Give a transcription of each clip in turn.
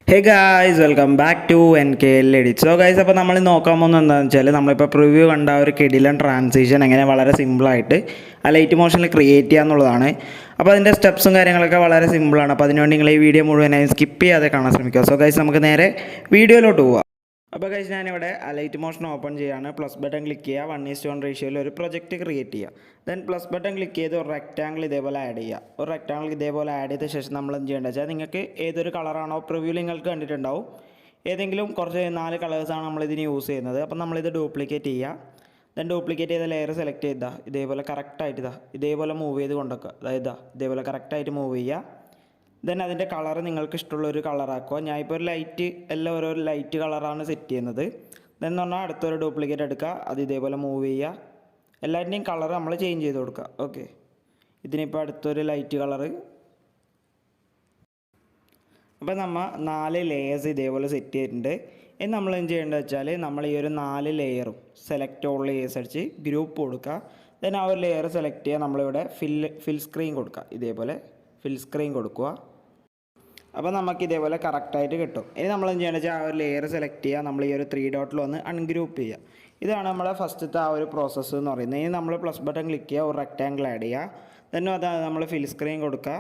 Hey guys welcome back to NKL edits. So guys, അപ്പോൾ നമ്മൾ നോക്കാൻ പോകുന്നത് എന്താണെന്ന് വെച്ചാൽ നമ്മളിപ്പോൾ പ്രിവ്യൂ കണ്ട ഒരു കിടിലൻ ട്രാൻസിഷൻ എങ്ങനെ വളരെ സിമ്പിളായിട്ട് ആ ലൈറ്റ് മോഷനിൽ ക്രിയേറ്റ് ചെയ്യുക എന്നുള്ളതാണ്. അപ്പോൾ അതിൻ്റെ സ്റ്റെപ്സും കാര്യങ്ങളൊക്കെ വളരെ സിമ്പിളാണ്. അപ്പോൾ അതിനുവേണ്ടി നിങ്ങൾ ഈ വീഡിയോ മുഴുവനായി സ്കിപ്പ് ചെയ്യാതെ കാണാൻ ശ്രമിക്കുക. സോ ഗൈസ്, നമുക്ക് നേരെ വീഡിയോയിലോട്ട് പോവാം. അപ്പോൾ ഗൈസ്, ഞാനിവിടെ ലൈറ്റ് മോഷൻ ഓപ്പൺ ചെയ്യുകയാണ്. പ്ലസ് ബട്ടൺ ക്ലിക്ക് ചെയ്യുക. 1:1 റേഷ്യോയിൽ ഒരു പ്രൊജക്റ്റ് ക്രിയേറ്റ് ചെയ്യുക. ദെൻ പ്ലസ് ബട്ടൺ ക്ലിക്ക് ചെയ്ത് ഒരു റെക്റ്റാങ്കിൾ ഇതേപോലെ ആഡ് ചെയ്യുക. ഒരു റെക്റ്റാങ്കിൾ ഇതേപോലെ ആഡ് ചെയ്ത ശേഷം നമ്മൾ എന്ത് ചെയ്യേണ്ടത് വെച്ചാൽ, നിങ്ങൾക്ക് ഏതൊരു കളറാണോ പ്രിവ്യൂവിൽ നിങ്ങൾക്ക് കണ്ടിട്ടുണ്ടാവും, ഏതെങ്കിലും കുറച്ച് 4 കളേഴ്സാണ് നമ്മളിതിന് യൂസ് ചെയ്യുന്നത്. അപ്പം നമ്മളിത് ഡ്യൂപ്ലിക്കേറ്റ് ചെയ്യുക. ദെൻ ഡ്യൂപ്ലിക്കേറ്റ് ചെയ്ത ലെയർ സെലക്ട് ചെയ്താൽ ഇതേപോലെ കറക്റ്റായിട്ട് ഇതേപോലെ മൂവ് ചെയ്ത് കൊണ്ടുവയ്ക്കുക. അതായത് ഇതേപോലെ കറക്റ്റായിട്ട് മൂവ് ചെയ്യുക. ദെൻ അതിൻ്റെ കളർ നിങ്ങൾക്ക് ഇഷ്ടമുള്ളൊരു കളറാക്കുക. ഞാനിപ്പോൾ ഒരു ലൈറ്റ് എല്ലാം ഓരോ ലൈറ്റ് കളറാണ് സെറ്റ് ചെയ്യുന്നത്. ദെൻ എന്ന് പറഞ്ഞാൽ അടുത്തൊരു ഡ്യൂപ്ലിക്കേറ്റ് എടുക്കുക, അത് ഇതേപോലെ മൂവ് ചെയ്യുക. എല്ലാറ്റിൻ്റെയും കളർ നമ്മൾ ചേഞ്ച് ചെയ്ത് കൊടുക്കുക. ഓക്കെ, ഇതിനിപ്പോൾ അടുത്തൊരു ലൈറ്റ് കളറ്. അപ്പോൾ നമ്മൾ 4 ലെയേഴ്സ് ഇതേപോലെ സെറ്റ് ചെയ്തിട്ടുണ്ട്. ഇനി നമ്മൾ എന്ത് ചെയ്യേണ്ടത് വെച്ചാൽ, നമ്മൾ ഈ ഒരു 4 ലെയറും സെലക്ട് ഓൾ ലെയേഴ്സ് അടിച്ച് ഗ്രൂപ്പ് കൊടുക്കുക. ദെൻ ആ ഒരു ലെയർ സെലക്ട് ചെയ്യുക. നമ്മളിവിടെ ഫിൽ സ്ക്രീൻ കൊടുക്കുക. ഇതേപോലെ ഫിൽ സ്ക്രീൻ കൊടുക്കുക. അപ്പോൾ നമുക്ക് ഇതേപോലെ കറക്റ്റായിട്ട് കിട്ടും. ഇനി നമ്മൾ എന്ത് ചെയ്യണമെന്ന് വെച്ചാൽ, ആ ഒരു ലെയർ സെലക്ട് ചെയ്യുക. നമ്മൾ ഈ ഒരു 3 ഡോട്ടിൽ വന്ന് അൺഗ്രൂപ്പ് ചെയ്യുക. ഇതാണ് നമ്മുടെ ഫസ്റ്റത്തെ ആ ഒരു പ്രോസസ്സ് എന്ന് പറയുന്നത്. ഇനി നമ്മൾ പ്ലസ് ബട്ടൺ ക്ലിക്ക് ചെയ്യുക, ഒരു റെക്റ്റാങ്കിൾ ആഡ് ചെയ്യുക. ദെൻ അത് നമ്മൾ ഫിൽ സ്ക്രീൻ കൊടുക്കുക.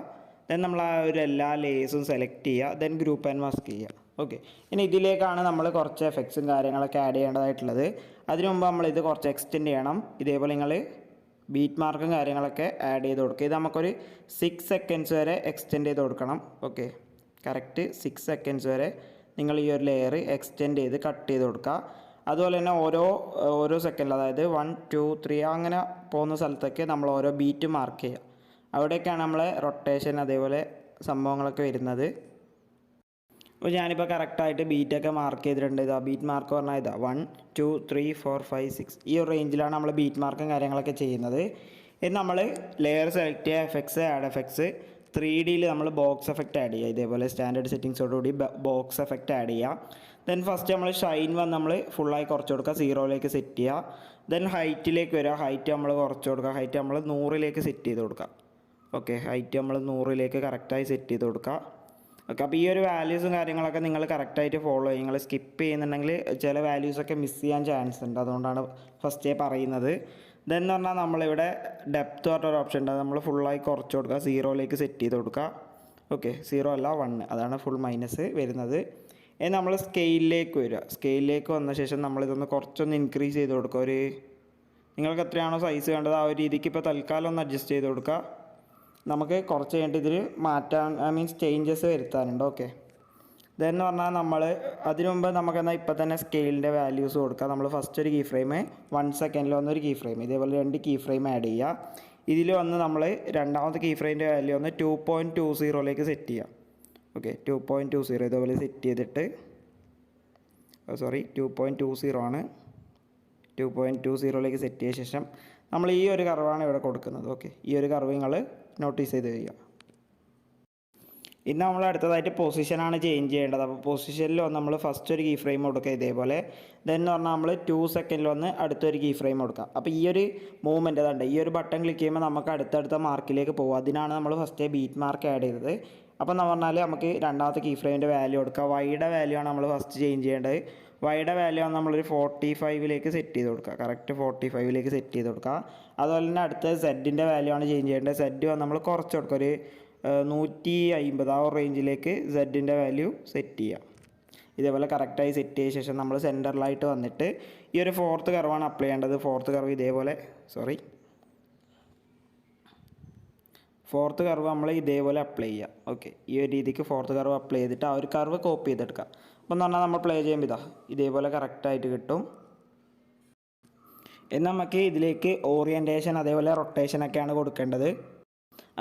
ദെൻ നമ്മൾ ആ ഒരു എല്ലാ ലേയേഴ്സും സെലക്ട് ചെയ്യുക. ദെൻ ഗ്രൂപ്പ് ആൻഡ് മാസ്ക് ചെയ്യുക. ഓക്കെ, ഇനി ഇതിലേക്കാണ് നമ്മൾ കുറച്ച് എഫക്ട്സും കാര്യങ്ങളൊക്കെ ആഡ് ചെയ്യേണ്ടതായിട്ടുള്ളത്. അതിനു മുമ്പ് നമ്മളിത് കുറച്ച് എക്സ്റ്റെൻഡ് ചെയ്യണം. ഇതേപോലെ നിങ്ങൾ ബീറ്റ് മാർക്കും കാര്യങ്ങളൊക്കെ ആഡ് ചെയ്ത് കൊടുക്കുക. ഇത് നമുക്കൊരു 6 സെക്കൻഡ്സ് വരെ എക്സ്റ്റെൻഡ് ചെയ്ത് കൊടുക്കണം. ഓക്കെ, കറക്റ്റ് 6 സെക്കൻഡ്സ് വരെ നിങ്ങൾ ഈ ഒരു ലെയർ എക്സ്റ്റെൻഡ് ചെയ്ത് കട്ട് ചെയ്ത് കൊടുക്കുക. അതുപോലെ തന്നെ ഓരോ സെക്കൻഡിൽ, അതായത് 1 2 3 അങ്ങനെ പോകുന്ന സ്ഥലത്തൊക്കെ നമ്മൾ ഓരോ ബീറ്റ് മാർക്ക് ചെയ്യുക. അവിടെയൊക്കെയാണ് നമ്മളെ റൊട്ടേഷൻ അതേപോലെ സംഭവങ്ങളൊക്കെ വരുന്നത്. അപ്പോൾ ഞാനിപ്പോൾ കറക്റ്റായിട്ട് ബീറ്റൊക്കെ മാർക്ക് ചെയ്തിട്ടുണ്ട്. ഇതാ ബീറ്റ് മാർക്ക് പറഞ്ഞാൽ ഇതാ 1 2 3 4 5 6 ഈ ഒരു റേഞ്ചിലാണ് നമ്മൾ ബീറ്റ് മാർക്കും കാര്യങ്ങളൊക്കെ ചെയ്യുന്നത്. ഇനി നമ്മൾ ലെയർ സെലക്ട് ചെയ്യുക, എഫക്ട്സ് ആഡ് എഫക്ട്സ്. 3Dയിൽ നമ്മൾ ബോക്സ് എഫക്റ്റ് ആഡ് ചെയ്യുക. ഇതേപോലെ സ്റ്റാൻഡേർഡ് സെറ്റിങ്സോടുകൂടി ബോക്സ് എഫക്റ്റ് ആഡ് ചെയ്യുക. ദെൻ ഫസ്റ്റ് നമ്മൾ ഷൈൻ വന്ന് നമ്മൾ ഫുള്ളായി കുറച്ച് കൊടുക്കുക, 0ലേക്ക് സെറ്റ് ചെയ്യുക. ദെൻ ഹൈറ്റിലേക്ക് വരിക, ഹൈറ്റ് നമ്മൾ കുറച്ച് കൊടുക്കുക. ഹൈറ്റ് നമ്മൾ 100ലേക്ക് സെറ്റ് ചെയ്ത് കൊടുക്കുക. ഓക്കെ, ഹൈറ്റ് നമ്മൾ 100ലേക്ക് കറക്റ്റായി സെറ്റ് ചെയ്ത് കൊടുക്കുക. ഓക്കെ, അപ്പോൾ ഈ ഒരു വാല്യൂസും കാര്യങ്ങളൊക്കെ നിങ്ങൾ കറക്റ്റായിട്ട് ഫോളോ ചെയ്യും. നിങ്ങൾ സ്കിപ്പ് ചെയ്യുന്നുണ്ടെങ്കിൽ ചില വാല്യൂസൊക്കെ മിസ് ചെയ്യാൻ ചാൻസ് ഉണ്ട്. അതുകൊണ്ടാണ് ഫസ്റ്റേ പറയുന്നത്. ദെൻ എന്ന് പറഞ്ഞാൽ നമ്മളിവിടെ ഡെപ്ത് പറഞ്ഞൊരു ഓപ്ഷൻ ഉണ്ട്. അത് നമ്മൾ ഫുള്ളായി കുറച്ച് കൊടുക്കുക, 0ലേക്ക് സെറ്റ് ചെയ്ത് കൊടുക്കുക. ഓക്കെ, 0 അല്ല 1, അതാണ് ഫുൾ മൈനസ് വരുന്നത്. ഇനി നമ്മൾ സ്കെയിലിലേക്ക് വരിക. സ്കെയിലിലേക്ക് വന്ന ശേഷം നമ്മളിതൊന്ന് കുറച്ചൊന്ന് ഇൻക്രീസ് ചെയ്ത് കൊടുക്കുക. നിങ്ങൾക്ക് എത്രയാണോ സൈസ് വേണ്ടത് ആ ഒരു രീതിക്ക് ഇപ്പോൾ തൽക്കാലം ഒന്ന് അഡ്ജസ്റ്റ് ചെയ്ത് കൊടുക്കുക. നമുക്ക് കുറച്ച് കഴിഞ്ഞിട്ട് ഇതിൽ മാറ്റാൻ ചേഞ്ചസ് വരുത്താനുണ്ട്. ഓക്കെ, ഇതെന്ന് പറഞ്ഞാൽ നമ്മൾ അതിനു മുമ്പ് നമുക്കെന്നാൽ ഇപ്പോൾ തന്നെ സ്കെയിലിൻ്റെ വാല്യൂസ് കൊടുക്കുക. നമ്മൾ ഫസ്റ്റ് ഒരു കീ ഫ്രെയിം 1 സെക്കൻഡിൽ വന്നൊരു കീ ഫ്രെയിം, ഇതേപോലെ 2 കീ ഫ്രെയിം ആഡ് ചെയ്യുക. ഇതിൽ വന്ന് നമ്മൾ രണ്ടാമത്തെ കീ ഫ്രെയിമിൻ്റെ വാല്യൂ ഒന്ന് 2.20ലേക്ക് സെറ്റ് ചെയ്യുക. ഓക്കെ, 2.20 ഇതേപോലെ സെറ്റ് ചെയ്തിട്ട് 2.20 ആണ്. 2.20ലേക്ക് സെറ്റ് ചെയ്ത ശേഷം നമ്മൾ ഈ ഒരു കർവാണ് ഇവിടെ കൊടുക്കുന്നത്. ഓക്കെ, ഈ ഒരു കർവ് നിങ്ങൾ നോട്ടീസ് ചെയ്ത് വരിക. ഇന്ന് നമ്മൾ അടുത്തതായിട്ട് പൊസിഷനാണ് ചേഞ്ച് ചെയ്യേണ്ടത്. അപ്പോൾ പൊസിഷനിൽ വന്ന് നമ്മൾ ഫസ്റ്റ് ഒരു കീ ഫ്രെയിം കൊടുക്കുക ഇതേപോലെ. ദെൻ എന്ന് പറഞ്ഞാൽ നമ്മൾ 2 സെക്കൻഡിൽ വന്ന് അടുത്തൊരു കീ ഫ്രെയിം കൊടുക്കുക. അപ്പോൾ ഈ ഒരു മൂവ്മെൻറ്റ് അതുണ്ട്, ഈ ഒരു ബട്ടൺ ക്ലിക്ക് ചെയ്യുമ്പോൾ നമുക്ക് അടുത്തടുത്ത മാർക്കിലേക്ക് പോകും. അതിനാണ് നമ്മൾ ഫസ്റ്റ് ബീറ്റ് മാർക്ക് ആഡ് ചെയ്തത്. അപ്പോൾ എന്ന് പറഞ്ഞാൽ നമുക്ക് രണ്ടാമത്തെ കീ ഫ്രെയിമിൻ്റെ വാല്യൂ കൊടുക്കുക. വൈയുടെ വാല്യൂ ആണ് നമ്മൾ ഫസ്റ്റ് ചേഞ്ച് ചെയ്യേണ്ടത്. വൈയുടെ വാല്യൂ ആണ് നമ്മളൊരു 45ലേക്ക് സെറ്റ് ചെയ്ത് കൊടുക്കുക. കറക്റ്റ് 45ലേക്ക് സെറ്റ് ചെയ്ത് കൊടുക്കുക. അതുപോലെ തന്നെ അടുത്ത സെഡിൻ്റെ വാല്യൂ ആണ് ചേഞ്ച് ചെയ്യേണ്ടത്. സെഡ് നമ്മൾ കുറച്ച് കൊടുക്കുക, ഒരു 150 ആ റേഞ്ചിലേക്ക് സെഡിൻ്റെ വാല്യൂ സെറ്റ് ചെയ്യുക. ഇതേപോലെ കറക്റ്റായി സെറ്റ് ചെയ്ത ശേഷം നമ്മൾ സെൻറ്ററിലായിട്ട് വന്നിട്ട് ഈ ഒരു 4th കർവാണ് അപ്ലൈ ചെയ്യേണ്ടത്. 4th കർവ് ഇതേപോലെ 4th കർവ് നമ്മൾ ഇതേപോലെ അപ്ലൈ ചെയ്യുക. ഓക്കെ, ഈ ഒരു രീതിക്ക് 4th കർവ് അപ്ലൈ ചെയ്തിട്ട് ആ ഒരു കർവ് കോപ്പി ചെയ്തെടുക്കുക. അപ്പോൾ എന്ന് പറഞ്ഞാൽ നമ്മൾ പ്ലേ ചെയ്യുമ്പോൾ ഇതേപോലെ കറക്റ്റായിട്ട് കിട്ടും. ഇനി നമുക്ക് ഇതിലേക്ക് ഓറിയൻറ്റേഷൻ അതേപോലെ റൊട്ടേഷനൊക്കെയാണ് കൊടുക്കേണ്ടത്.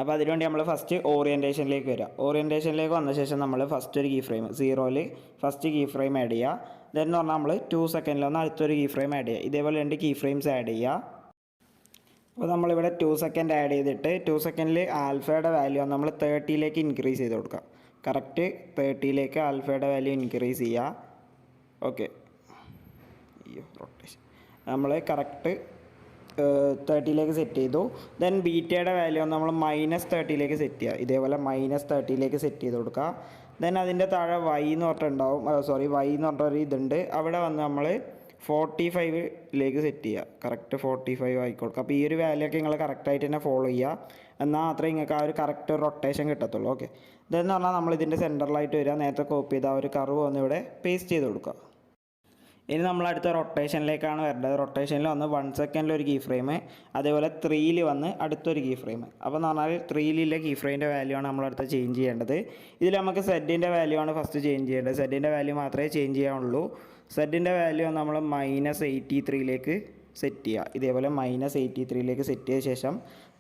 അപ്പോൾ അതിനുവേണ്ടി നമ്മൾ ഫസ്റ്റ് ഓറിയൻറ്റേഷനിലേക്ക് വരിക. ഓറിയൻറ്റേഷനിലേക്ക് വന്ന ശേഷം നമ്മൾ ഫസ്റ്റ് ഒരു കീ ഫ്രെയിം 0ൽ ഫസ്റ്റ് കീ ഫ്രെയിം ആഡ് ചെയ്യുക. ദെൻ എന്ന് പറഞ്ഞാൽ നമ്മൾ 2 സെക്കൻഡിൽ ഒന്ന് അടുത്തൊരു കീ ഫ്രെയിം ആഡ് ചെയ്യുക. ഇതേപോലെ 2 കീ ഫ്രെയിംസ് ആഡ് ചെയ്യുക. അപ്പോൾ നമ്മളിവിടെ 2 സെക്കൻഡ് ആഡ് ചെയ്തിട്ട് 2 സെക്കൻഡിൽ ആൽഫയുടെ വാല്യൂ നമ്മൾ 30ലേക്ക് ഇൻക്രീസ് ചെയ്ത് കൊടുക്കുക. കറക്റ്റ് 30ലേക്ക് ആൽഫയുടെ വാല്യൂ ഇൻക്രീസ് ചെയ്യുക. ഓക്കെ, റൊട്ടേഷൻ നമ്മൾ കറക്റ്റ് 30ലേക്ക് സെറ്റ് ചെയ്തു. ദെൻ ബീറ്റയുടെ വാല്യൂ നമ്മൾ -30ലേക്ക് സെറ്റ് ചെയ്യുക. ഇതേപോലെ -30ലേക്ക് സെറ്റ് ചെയ്ത് കൊടുക്കുക. ദെൻ അതിൻ്റെ താഴെ y എന്ന് പറഞ്ഞിട്ടുണ്ടാവും, y എന്ന് പറഞ്ഞൊരു ഇതുണ്ട്. അവിടെ വന്ന് നമ്മൾ 45ലേക്ക് സെറ്റ് ചെയ്യുക. കറക്റ്റ് 45 ആക്കി കൊടുക്കുക. അപ്പോൾ ഈ ഒരു വാല്യൂ ഒക്കെ നിങ്ങൾ കറക്റ്റായിട്ട് തന്നെ ഫോളോ ചെയ്യുക. എന്നാൽ മാത്രമേ നിങ്ങൾക്ക് ആ ഒരു കറക്റ്റ് റൊട്ടേഷൻ കിട്ടത്തുള്ളൂ. ഓക്കെ, ഇതെന്ന് പറഞ്ഞാൽ നമ്മൾ ഇതിൻ്റെ സെൻറ്ററിലായിട്ട് വരിക, നേരത്തെ കോപ്പി ചെയ്ത ആ ഒരു കർവ് വന്ന് ഇവിടെ പേസ്റ്റ് ചെയ്ത് കൊടുക്കുക. ഇനി നമ്മൾ അടുത്ത റൊട്ടേഷനിലേക്കാണ് വരേണ്ടത്. റൊട്ടേഷനിൽ വന്ന് 1 സെക്കൻഡിൽ ഒരു കീ ഫ്രെയിം, അതേപോലെ 3ൽ വന്ന് അടുത്തൊരു കീ ഫ്രെയിം. അപ്പോൾ എന്ന് പറഞ്ഞാൽ 3ലെ കീ ഫ്രെയിമിൻ്റെ വാല്യൂ ആണ് നമ്മളടുത്ത് ചേഞ്ച് ചെയ്യേണ്ടത്. ഇതിൽ നമുക്ക് സെഡിൻ്റെ വാല്യൂ ആണ് ഫസ്റ്റ് ചേഞ്ച് ചെയ്യേണ്ടത്. സെഡിൻ്റെ വാല്യൂ മാത്രമേ ചേഞ്ച് ചെയ്യാനുള്ളൂ. സെഡിൻ്റെ വാല്യൂ നമ്മൾ -83ലേക്ക് സെറ്റ് ചെയ്യുക. ഇതേപോലെ -83ലേക്ക് സെറ്റ് ചെയ്ത ശേഷം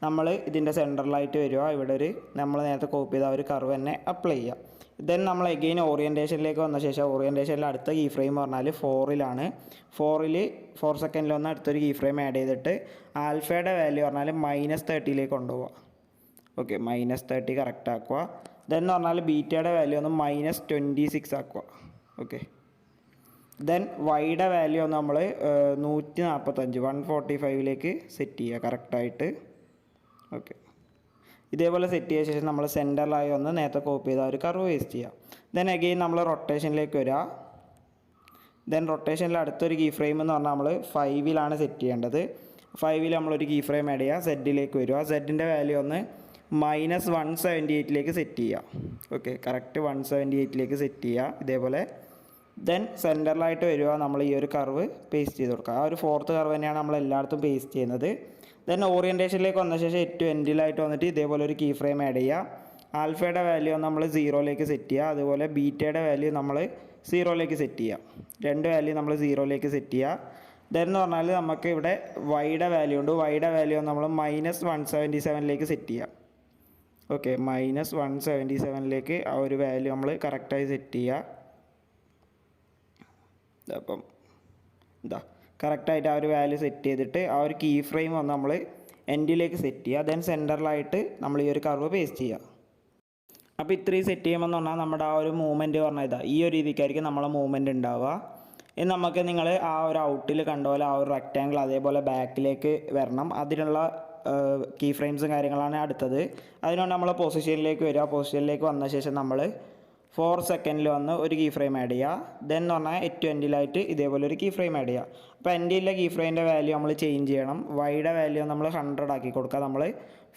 നമ്മൾ ഇതിൻ്റെ സെൻറ്ററിലായിട്ട് വരിക. ഇവിടെ ഒരു നമ്മൾ നേരത്തെ കോപ്പി ചെയ്ത ഒരു കർവ് തന്നെ അപ്ലൈ ചെയ്യുക. ദെൻ നമ്മൾ എഗെയിൻ ഓറിയൻറ്റേഷനിലേക്ക് വന്ന ശേഷം ഓറിയൻറ്റേഷനിൽ അടുത്ത കീ ഫ്രെയിം പറഞ്ഞാൽ 4ലാണ്. 4 സെക്കൻഡിൽ ഒന്ന് അടുത്തൊരു കീ ഫ്രെയിം ആഡ് ചെയ്തിട്ട് ആൽഫയുടെ വാല്യൂ പറഞ്ഞാൽ -30ലേക്ക് കൊണ്ടുപോവുക. ഓക്കെ, -30 കറക്റ്റ് ആക്കുക. ദെൻ എന്ന് പറഞ്ഞാൽ ബീറ്റയുടെ വാല്യൂ ഒന്ന് -26 ആക്കുക. ഓക്കെ, ദെൻ വൈയുടെ വാല്യൂ ഒന്ന് നമ്മൾ 145 സെറ്റ് ചെയ്യുക കറക്റ്റായിട്ട്. ഓക്കെ, ഇതേപോലെ സെറ്റ് ചെയ്ത ശേഷം നമ്മൾ സെൻറ്ററിലായി ഒന്ന് നേരത്തെ കോപ്പി ചെയ്ത ഒരു കർവ് പേസ്റ്റ് ചെയ്യുക. ദെൻ അഗെയിൻ നമ്മൾ റൊട്ടേഷനിലേക്ക് വരിക. ദെൻ റൊട്ടേഷനിൽ അടുത്തൊരു കീ ഫ്രെയിം എന്ന് പറഞ്ഞാൽ നമ്മൾ 5ലാണ് സെറ്റ് ചെയ്യേണ്ടത്. 5ൽ നമ്മളൊരു കീ ഫ്രെയിം ആഡ് ചെയ്യുക. സെഡിലേക്ക് വരിക. സെഡിൻ്റെ വാല്യൂ ഒന്ന് -178ലേക്ക് സെറ്റ് ചെയ്യുക. ഓക്കെ, കറക്റ്റ് 178ലേക്ക് സെറ്റ് ചെയ്യുക ഇതേപോലെ. ദെൻ സെൻറ്ററിലായിട്ട് വരിക, നമ്മൾ ഈ ഒരു കർവ് പേസ്റ്റ് ചെയ്ത് കൊടുക്കുക. ആ ഒരു 4th കർവ് തന്നെയാണ് നമ്മൾ എല്ലായിടത്തും പേസ്റ്റ് ചെയ്യുന്നത്. ദെൻ ഓറിയൻറ്റേഷനിലേക്ക് വന്ന ശേഷം ഏറ്റവും എൻഡിലായിട്ട് വന്നിട്ട് ഇതേപോലെ ഒരു കീ ഫ്രെയിം ആഡ് ചെയ്യുക. ആൽഫയുടെ വാല്യൂ നമ്മൾ 0ലേക്ക് സെറ്റ് ചെയ്യുക. അതുപോലെ ബീറ്റയുടെ വാല്യൂ നമ്മൾ 0ലേക്ക് സെറ്റ് ചെയ്യുക. രണ്ട് വാല്യൂ നമ്മൾ 0ലേക്ക് സെറ്റ് ചെയ്യുക. ദെൻ എന്ന് പറഞ്ഞാൽ നമുക്ക് ഇവിടെ വൈയുടെ വാല്യൂ ഉണ്ട്. വൈയുടെ വാല്യൂ നമ്മൾ -177ലേക്ക് സെറ്റ് ചെയ്യുക. ഓക്കെ, -177ലേക്ക് ആ ഒരു വാല്യൂ നമ്മൾ കറക്റ്റായി സെറ്റ് ചെയ്യുക. അപ്പം കറക്റ്റായിട്ട് ആ ഒരു വാല്യൂ സെറ്റ് ചെയ്തിട്ട് ആ ഒരു കീ ഫ്രെയിം വന്ന് നമ്മൾ എൻഡിലേക്ക് സെറ്റ് ചെയ്യുക. ദെൻ സെൻറ്ററിലായിട്ട് നമ്മൾ ഈ ഒരു കർവ് പേസ്റ്റ് ചെയ്യുക. അപ്പോൾ ഇത്രയും സെറ്റ് ചെയ്യുമ്പോൾ എന്ന് പറഞ്ഞാൽ നമ്മുടെ ആ ഒരു മൂവ്മെൻറ്റ് പറഞ്ഞാൽ ഈ ഒരു രീതിക്കായിരിക്കും നമ്മളെ മൂവ്മെൻറ്റ് ഉണ്ടാവുക. ഇനി നമുക്ക് നിങ്ങൾ ആ ഒരു ഔട്ടിൽ കണ്ട പോലെ ആ ഒരു റെക്റ്റാങ്കിൾ അതേപോലെ ബാക്കിലേക്ക് വരണം. അതിനുള്ള കീ ഫ്രെയിംസും കാര്യങ്ങളാണ് അടുത്തത്. അതിനുകൊണ്ട് നമ്മൾ പൊസിഷനിലേക്ക് വരിക. പൊസിഷനിലേക്ക് വന്ന ശേഷം നമ്മൾ 4 സെക്കൻഡിൽ വന്ന് ഒരു കീ ഫ്രെയിം ആഡ് ചെയ്യുക. ദെൻ എന്ന് പറഞ്ഞാൽ ഏറ്റവും എൻഡിലായിട്ട് ഇതേപോലെ ഒരു കീ ഫ്രെയിം ആഡ് ചെയ്യുക. അപ്പോൾ എൻഡിലെ കീ ഫ്രെയിമിൻ്റെ വാല്യൂ നമ്മൾ ചേഞ്ച് ചെയ്യണം. വൈയുടെ വാല്യൂ നമ്മൾ 100 ആക്കി കൊടുക്കുക. നമ്മൾ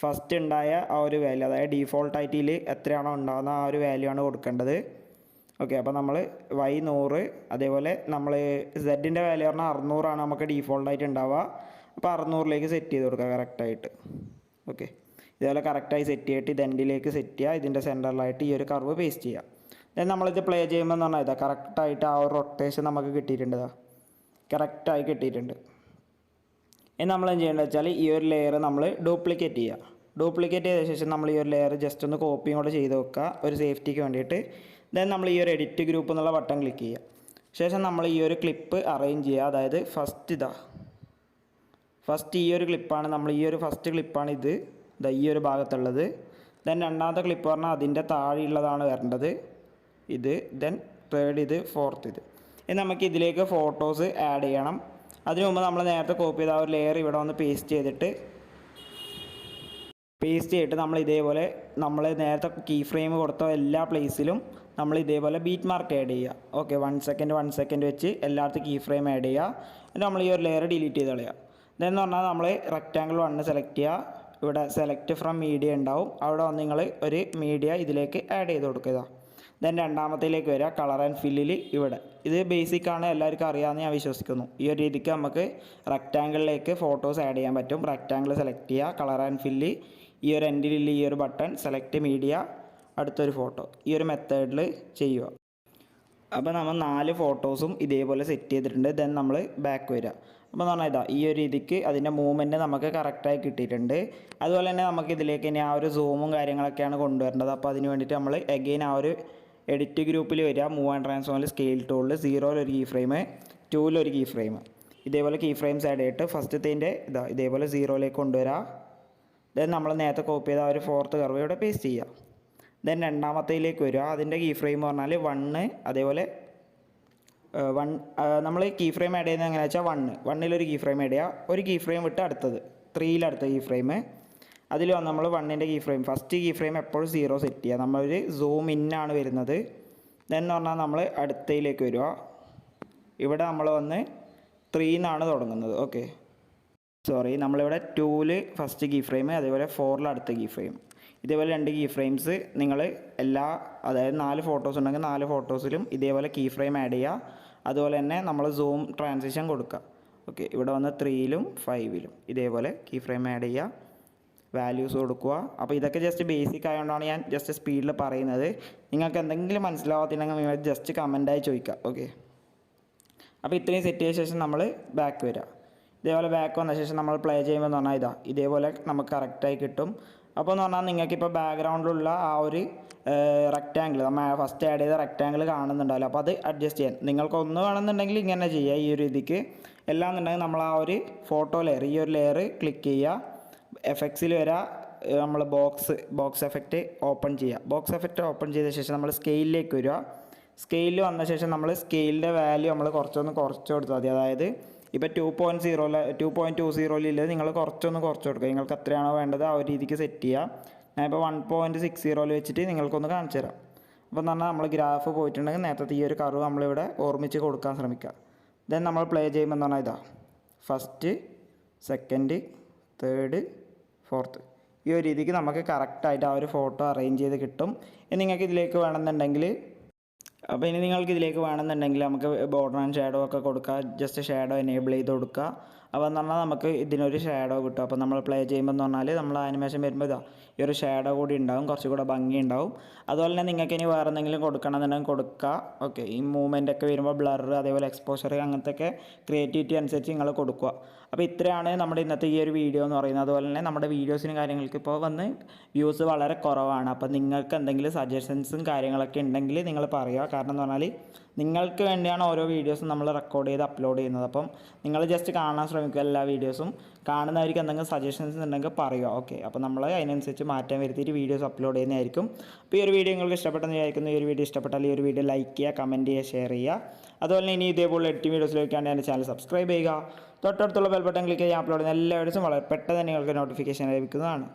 ഫസ്റ്റ് ഉണ്ടായ ആ ഒരു വാല്യൂ, അതായത് ഡീഫോൾട്ടായിട്ട് ഇതിൽ എത്രയാണോ ഉണ്ടാകുന്ന ആ ഒരു വാല്യൂ ആണ് കൊടുക്കേണ്ടത്. ഓക്കെ, അപ്പോൾ നമ്മൾ y 100, അതേപോലെ നമ്മൾ സെഡിൻ്റെ വാല്യൂ പറഞ്ഞാൽ 600 നമുക്ക് ഡീഫോൾട്ടായിട്ട് ഉണ്ടാവുക. അപ്പോൾ 600ലേക്ക് സെറ്റ് ചെയ്ത് കൊടുക്കുക കറക്റ്റായിട്ട്. ഓക്കെ, ഇതേപോലെ കറക്റ്റായി സെറ്റ് ചെയ്തിട്ട് ഇത് എൻഡിലേക്ക് സെറ്റ് ചെയ്യുക. ഇതിൻ്റെ സെൻറ്ററിലായിട്ട് ഈ ഒരു കർവ് പേസ്റ്റ് ചെയ്യുക. ദെൻ നമ്മളിത് പ്ലേ ചെയ്യുമ്പോൾ എന്ന് പറഞ്ഞാൽ കറക്റ്റായിട്ട് ആ ഒരു റൊട്ടേഷൻ നമുക്ക് കിട്ടിയിട്ടുണ്ട്. കറക്റ്റായി കിട്ടിയിട്ടുണ്ട്. ഇനി നമ്മൾ എന്ത് ചെയ്യേണ്ടത് വെച്ചാൽ ഈ ഒരു ലെയർ നമ്മൾ ഡ്യൂപ്ലിക്കേറ്റ് ചെയ്യുക. ഡ്യൂപ്ലിക്കേറ്റ് ചെയ്ത ശേഷം നമ്മൾ ഈ ഒരു ലെയർ ജസ്റ്റ് ഒന്ന് കോപ്പിയും കൂടെ ചെയ്ത് വെക്കുക ഒരു സേഫ്റ്റിക്ക് വേണ്ടിയിട്ട്. ദെൻ നമ്മൾ ഈ ഒരു എഡിറ്റ് ഗ്രൂപ്പ് എന്നുള്ള ബട്ടൺ ക്ലിക്ക് ചെയ്യുക. ശേഷം നമ്മൾ ഈ ഒരു ക്ലിപ്പ് അറേഞ്ച് ചെയ്യുക. അതായത് ഫസ്റ്റ് ഈ ഒരു ക്ലിപ്പാണ് നമ്മൾ ഈ ഒരു ഫസ്റ്റ് ക്ലിപ്പാണ് ഇത് ഈ ഒരു ഭാഗത്തുള്ളത്. ദെൻ രണ്ടാമത്തെ ക്ലിപ്പ് പറഞ്ഞാൽ അതിൻ്റെ താഴെയുള്ളതാണ് വരേണ്ടത് ഇത്. ദെൻ തേർഡ് ഇത്, ഫോർത്ത് ഇത്. ഇനി നമുക്ക് ഇതിലേക്ക് ഫോട്ടോസ് ആഡ് ചെയ്യണം. അതിനു മുമ്പ് നമ്മൾ നേരത്തെ കോപ്പി ചെയ്ത ആ ഒരു ലെയർ ഇവിടെ വന്ന് പേസ്റ്റ് ചെയ്തിട്ട് നമ്മൾ ഇതേപോലെ നമ്മൾ നേരത്തെ കീ ഫ്രെയിം കൊടുത്ത എല്ലാ പ്ലേസിലും നമ്മൾ ഇതേപോലെ ബീറ്റ് മാർക്ക് ആഡ് ചെയ്യുക. ഓക്കെ, 1 സെക്കൻഡ് വെച്ച് എല്ലായിടത്തും കീ ഫ്രെയിം ആഡ് ചെയ്യുക. എന്നിട്ട് നമ്മൾ ഈ ഒരു ലെയർ ഡിലീറ്റ് ചെയ്ത് കളയുക. ഇതെന്ന് പറഞ്ഞാൽ നമ്മൾ റെക്റ്റാങ്കിൾ 1 സെലക്ട് ചെയ്യുക. ഇവിടെ സെലക്ട് ഫ്രം മീഡിയ ഉണ്ടാവും. അവിടെ വന്ന് നിങ്ങൾ ഒരു മീഡിയ ഇതിലേക്ക് ആഡ് ചെയ്ത് കൊടുക്കുക. ദെൻ രണ്ടാമത്തേലേക്ക് വരിക, കളർ ആൻഡ് ഫില്ലിൽ ഇവിടെ. ഇത് ബേസിക്കാണ്, എല്ലാവർക്കും അറിയാമെന്ന് ഞാൻ വിശ്വസിക്കുന്നു. ഈ ഒരു രീതിക്ക് നമുക്ക് റെക്റ്റാങ്കിളിലേക്ക് ഫോട്ടോസ് ആഡ് ചെയ്യാൻ പറ്റും. റെക്റ്റാങ്കിൾ സെലക്ട് ചെയ്യുക, കളർ ആൻഡ് ഫില്ല്, ഈ ഒരു എൻഡിലുള്ള ഈ ഒരു ബട്ടൺ സെലക്ട് മീഡിയ, അടുത്തൊരു ഫോട്ടോ. ഈ ഒരു മെത്തേഡിൽ ചെയ്യുക. അപ്പോൾ നമ്മൾ 4 ഫോട്ടോസും ഇതേപോലെ സെറ്റ് ചെയ്തിട്ടുണ്ട്. ദെൻ നമ്മൾ ബാക്ക് വരിക. അപ്പോൾ എന്ന് പറഞ്ഞാൽ ഈ ഒരു രീതിക്ക് അതിൻ്റെ മൂവ്മെൻറ്റ് നമുക്ക് കറക്റ്റായി കിട്ടിയിട്ടുണ്ട്. അതുപോലെ തന്നെ നമുക്ക് ഇതിലേക്ക് ഇനി ആ ഒരു സൂമും കാര്യങ്ങളൊക്കെയാണ് കൊണ്ടുവരേണ്ടത്. അപ്പോൾ അതിന് വേണ്ടിയിട്ട് നമ്മൾ എഗെയിൻ ആ ഒരു എഡിറ്റ് ഗ്രൂപ്പിൽ വരിക. മൂവ് ആൻഡ് ട്രാൻസ്ഫോമിൽ സ്കെയിൽ ടൂളിൽ 0 ഒരു കീ ഫ്രെയിം, 2 ഒരു കീ ഫ്രെയിം, ഇതേപോലെ കീ ഫ്രെയിംസ് ആഡ് ചെയ്തിട്ട് ഫസ്റ്റത്തേൻ്റെ ഇതേപോലെ 0ലേക്ക് കൊണ്ടുവരിക. ദെൻ നമ്മൾ നേരത്തെ കോപ്പി ചെയ്ത ആ ഒരു 4th കർവ് ഇവിടെ പേസ്റ്റ് ചെയ്യുക. ദെൻ രണ്ടാമത്തേലേക്ക് വരിക. അതിൻ്റെ കീ ഫ്രെയിം പറഞ്ഞാൽ 1, അതേപോലെ നമ്മൾ കീ ഫ്രെയിം ആഡ് ചെയ്യുന്നത് എങ്ങനെയാണെന്ന് വെച്ചാൽ വണ്ണിലൊരു കീ ഫ്രെയിം ആഡ് ചെയ്യുക, ഒരു കീ ഫ്രെയിം വിട്ട് അടുത്തത് 3 അടുത്ത കീ ഫ്രെയിം, അതിൽ വന്ന് നമ്മൾ 1ൻ്റെ key frame first key frame എപ്പോഴും 0 സെറ്റ് ചെയ്യുക. നമ്മളൊരു സൂം ഇന്നാണ് വരുന്നത്. എന്ന് പറഞ്ഞാൽ നമ്മൾ അടുത്തയിലേക്ക് വരിക. ഇവിടെ നമ്മൾ വന്ന് 3 എന്നാണ് തുടങ്ങുന്നത്. ഓക്കെ, നമ്മളിവിടെ 2ൽ ഫസ്റ്റ് കീ ഫ്രെയിം, അതേപോലെ 4ൽ അടുത്ത കീ ഫ്രെയിം, ഇതേപോലെ 2 കീ ഫ്രെയിംസ് നിങ്ങൾ അതായത് 4 ഫോട്ടോസ് ഉണ്ടെങ്കിൽ 4 ഫോട്ടോസിലും ഇതേപോലെ കീ ഫ്രെയിം ആഡ് ചെയ്യുക. അതുപോലെ തന്നെ നമ്മൾ സൂം ട്രാൻസിഷൻ കൊടുക്കുക. ഓക്കെ, ഇവിടെ വന്ന് 3ലും 5ലും ഇതേപോലെ കീ ഫ്രെയിം ആഡ് ചെയ്യുക, വാല്യൂസ് കൊടുക്കുക. അപ്പോൾ ഇതൊക്കെ ജസ്റ്റ് ബേസിക് ആയതുകൊണ്ടാണ് ഞാൻ ജസ്റ്റ് സ്പീഡിൽ പറയുന്നത്. നിങ്ങൾക്ക് എന്തെങ്കിലും മനസ്സിലാവാത്തില്ലെങ്കിൽ നിങ്ങൾ ജസ്റ്റ് കമൻറ്റായി ചോദിക്കുക. ഓക്കെ, അപ്പോൾ ഇത്രയും സെറ്റ് ചെയ്ത ശേഷം നമ്മൾ ബാക്ക് വരിക. ഇതേപോലെ ബാക്ക് വന്ന ശേഷം നമ്മൾ പ്ലേ ചെയ്യുമ്പോൾ എന്ന് പറഞ്ഞാൽ ഇതേപോലെ നമുക്ക് കറക്റ്റായി കിട്ടും. അപ്പോൾ എന്ന് പറഞ്ഞാൽ നിങ്ങൾക്കിപ്പോൾ ബാക്ക്ഗ്രൗണ്ടിലുള്ള ആ ഒരു റെക്റ്റാങ്കിൾ, നമ്മൾ ഫസ്റ്റ് ആഡ് ചെയ്ത റെക്റ്റാങ്കിൾ കാണുന്നുണ്ടാവില്ല. അപ്പോൾ അത് അഡ്ജസ്റ്റ് ചെയ്യാൻ നിങ്ങൾക്ക് വേണമെന്നുണ്ടെങ്കിൽ ഇങ്ങനെ ചെയ്യുക. ഈ ഒരു രീതിക്ക് എല്ലാം എന്നുണ്ടെങ്കിൽ നമ്മൾ ആ ഒരു ഫോട്ടോ ലെയർ, ഈ ഒരു ലെയർ ക്ലിക്ക് ചെയ്യുക, എഫക്ട്സിൽ വരിക, നമ്മൾ ബോക്സ് എഫക്റ്റ് ഓപ്പൺ ചെയ്യുക. ബോക്സ് എഫക്റ്റ് ഓപ്പൺ ചെയ്ത ശേഷം നമ്മൾ സ്കെയിലിലേക്ക് വരിക. സ്കെയിലിൽ വന്ന ശേഷം നമ്മൾ സ്കെയിലിൻ്റെ വാല്യൂ നമ്മൾ കുറച്ച് കൊടുത്താൽ മതി. അതായത് ഇപ്പോൾ 2.20 നിങ്ങൾ കുറച്ച് കൊടുക്കുക. നിങ്ങൾക്ക് എത്രയാണോ വേണ്ടത് ആ ഒരു രീതിക്ക് സെറ്റ് ചെയ്യുക. ഞാനിപ്പോൾ 1.60 വെച്ചിട്ട് നിങ്ങൾക്കൊന്ന് കാണിച്ചു തരാം. അപ്പോൾ എന്ന് പറഞ്ഞാൽ നമ്മൾ ഗ്രാഫ് പോയിട്ടുണ്ടെങ്കിൽ നേരത്തെ ഈ ഒരു കർവ് നമ്മളിവിടെ ഓർമ്മിച്ച് കൊടുക്കാൻ ശ്രമിക്കുക. ദെൻ നമ്മൾ പ്ലേ ചെയ്യുമ്പോൾ എന്ന് പറഞ്ഞാൽ ഫസ്റ്റ്, സെക്കൻഡ്, തേർഡ്, ഫോർത്ത്, ഈ ഒരു രീതിക്ക് നമുക്ക് കറക്റ്റായിട്ട് ആ ഒരു ഫോട്ടോ അറേഞ്ച് ചെയ്ത് കിട്ടും. ഇനി നിങ്ങൾക്ക് ഇതിലേക്ക് വേണമെന്നുണ്ടെങ്കിൽ നമുക്ക് ബോർഡർ ആൻഡ് ഷാഡോ ഒക്കെ കൊടുക്കുക. ജസ്റ്റ് ഷാഡോ എനേബിൾ ചെയ്ത് കൊടുക്കുക. അപ്പോൾ എന്ന് പറഞ്ഞാൽ നമുക്ക് ഇതിനൊരു ഷാഡോ കിട്ടും. അപ്പോൾ നമ്മൾ പ്ലേ ചെയ്യുമ്പോൾ എന്ന് പറഞ്ഞാൽ നമ്മൾ ആനിമേഷൻ വരുമ്പോൾ ഈ ഒരു ഷാഡോ കൂടി ഉണ്ടാവും, കുറച്ചുകൂടെ ഭംഗി ഉണ്ടാവും. അതുപോലെ തന്നെ നിങ്ങൾക്ക് ഇനി വേറെ എന്തെങ്കിലും കൊടുക്കണമെന്നുണ്ടെങ്കിൽ കൊടുക്കുക. ഓക്കെ, ഈ മൂവ്മെൻ്റ് ഒക്കെ വരുമ്പോൾ ബ്ലർ, അതേപോലെ എക്സ്പോഷർ, അങ്ങനത്തെ ഒക്കെ ക്രിയേറ്റിവിറ്റി അനുസരിച്ച് നിങ്ങൾ കൊടുക്കുക. അപ്പോൾ ഇത്രയാണ് നമ്മുടെ ഇന്നത്തെ ഈ ഒരു വീഡിയോ എന്ന് പറയുന്നത്. അതുപോലെ തന്നെ നമ്മുടെ വീഡിയോസിനും കാര്യങ്ങൾക്ക് ഇപ്പോൾ വന്ന് വ്യൂസ് വളരെ കുറവാണ്. അപ്പോൾ നിങ്ങൾക്ക് എന്തെങ്കിലും സജഷൻസും കാര്യങ്ങളൊക്കെ ഉണ്ടെങ്കിൽ നിങ്ങൾ പറയുക. കാരണം എന്ന് പറഞ്ഞാൽ നിങ്ങൾക്ക് വേണ്ടിയാണ് ഓരോ വീഡിയോസും നമ്മൾ റെക്കോർഡ് ചെയ്ത് അപ്ലോഡ് ചെയ്യുന്നത്. അപ്പം നിങ്ങൾ ജസ്റ്റ് കാണാൻ ശ്രമിക്കുക. എല്ലാ വീഡിയോസും കാണുന്നവർക്ക് എന്തെങ്കിലും സജഷൻസ് ഉണ്ടെങ്കിൽ പറയുക. ഓക്കെ, അപ്പോൾ നമ്മൾ അതിനനുസരിച്ച് മാറ്റം വരുത്തിയിട്ട് വീഡിയോസ് അപ്ലോഡ് ചെയ്യുന്നതായിരിക്കും. അപ്പോൾ ഈ ഒരു വീഡിയോ നിങ്ങൾക്ക് ഇഷ്ടപ്പെട്ടെന്ന് വിചാരിക്കുന്നു. ഈ ഒരു വീഡിയോ ഇഷ്ടപ്പെട്ടാൽ ഈ ഒരു വീഡിയോ ലൈക്ക് ചെയ്യുക, കമൻറ്റ് ചെയ്യുക, ഷെയർ ചെയ്യുക. അതുപോലെ തന്നെ ഇനി ഇതേപോലെ എഡിറ്റിംഗ് വീഡിയോസിലേക്കാണ് എൻ്റെ ചാനൽ സബ്സ്ക്രൈബ് ചെയ്യുക. തൊട്ടടുത്തുള്ള ബെൽ ബട്ടൺ ക്ലിക്ക് ചെയ്യാൻ അപ്ലോഡ് ചെയ്യുന്ന എല്ലാ വീഡിയോസും വളരെ പെട്ടെന്ന് നിങ്ങൾക്ക് നോട്ടിഫിക്കേഷൻ ലഭിക്കുന്നതാണ്.